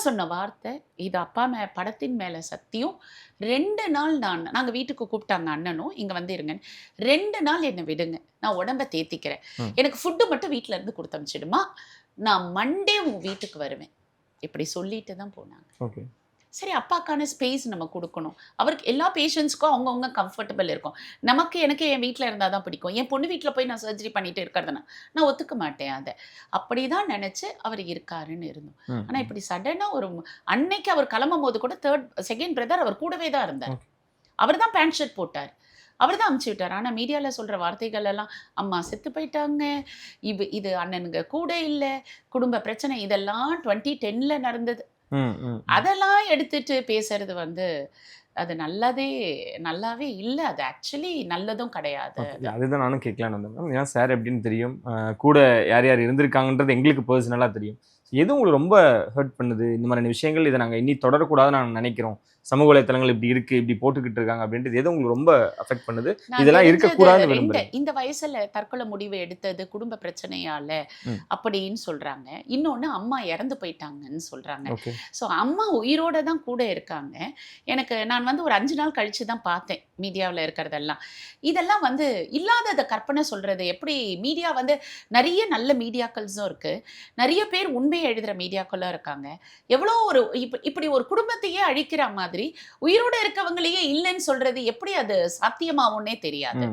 சொன்ன வார்த்தை, இது அப்பா படத்தின் மேல சத்தியம். 2 நாள் நாங்க வீட்டுக்கு கூப்பிட்டாங்க அண்ணனும், இங்க வந்து இருங்கன்னு. 2 நாள் என்ன விடுங்க. நான் உடம்ப தேத்திக்கிறேன். ம். எனக்கு ஃபுட் மட்டும் வீட்ல இருந்து குடுத்து அனுப்பிச்சிடுமா, நான் மண்டே உன் வீட்டுக்கு வருவேன். இப்படி சொல்லிட்டு தான் போனாங்க. ஓகே. சரி, அப்பாக்கான ஸ்பேஸ் நம்ம குடுக்கணும். அவருக்கு எல்லா பேஷண்ட்ஸ்க்கும் அவங்கவங்க கம்ஃபர்டபிள் இருக்கும். எனக்கு என் வீட்ல இருந்தா தான் பிடிக்கும். என் பொண்ணு வீட்ல போய் நான் சர்ஜரி பண்ணிட்டு இருக்கிறதுனா, நான் ஒத்துக்க மாட்டேன் அத. அப்படிதான் நெனச்சு அவர் இருக்காருன்னு இருந்தோம். ம். ஆனா இப்படி சடனா அன்னைக்கு அவர் கிளம்பும்போது கூட செகண்ட் பிரதர் அவர் கூடவே தான் இருந்தார். ஓகே. அவர் தான் பேண்ட் ஷர்ட் போட்டார். அவர் தான் அனுப்பிச்சு விட்டார். ஆனா மீடியால சொல்ற வார்த்தைகள் எல்லாம், அம்மா செத்து போயிட்டாங்க, இது அண்ணனுங்க கூட இல்ல, குடும்ப பிரச்சனை இதெல்லாம் 2010ல நடந்தது. ம், ம், ம். அதெல்லாம் எடுத்துட்டு பேசுறது அது நல்லாவே இல்ல. அது ஆக்சுவலி நல்லதும் கிடையாது. ஓகே. அதுதான் நானும் கேட்கலான்னு வந்தேன் மேம். ஏன்னா சார் எப்படின்னு தெரியும். கூட யார் யார் இருந்திருக்காங்கன்றது எங்களுக்கு பர்சனலா தெரியும். எது உங்களுக்கு ரொம்ப ஹர்ட் பண்ணுது? இந்த மாதிரியான விஷயங்கள் இதை நாங்க இனி தொடரக்கூடாதுன்னு நாங்க நினைக்கிறோம். சமூக வலைத்தளங்கள் இப்படி இருக்கு, இப்படி போட்டுக்கிட்டு இருக்காங்க அப்படின்றது எது உங்களுக்கு ரொம்ப அஃபெக்ட் பண்ணுது? நான் இதெல்லாம் தெரிஞ்சது இருக்கக்கூடாதுன்னு விரும்புறேன். இந்த வயசுல தற்கொலை முடிவு எடுத்தது குடும்ப பிரச்சனையால ம். அப்படின்னு சொல்றாங்க. இன்னொன்னு அம்மா இறந்து போயிட்டாங்கன்னு சொல்றாங்க. ஓகே. ஸோ அம்மா உயிரோட தான் கூட இருக்காங்க. நான் வந்து ஒரு 5 நாள் கழிச்சு தான் பார்த்தேன் மீடியாவில் இருக்கிறதெல்லாம். இதெல்லாம் வந்து இல்லாததை கற்பனை சொல்றது எப்படி? மீடியா வந்து நிறைய நல்ல மீடியாக்கள்ஸும் இருக்கு, நிறைய பேர் உண்மையை எழுதுகிற மீடியாக்களும் இருக்காங்க. எவ்வளோ இப்படி ஒரு குடும்பத்தையே அழிக்கிற மாதிரி உயிரோட இருக்கவங்களையே இல்லைன்னு சொல்றது எப்படி அது சாத்தியமாகும்னே தெரியாது.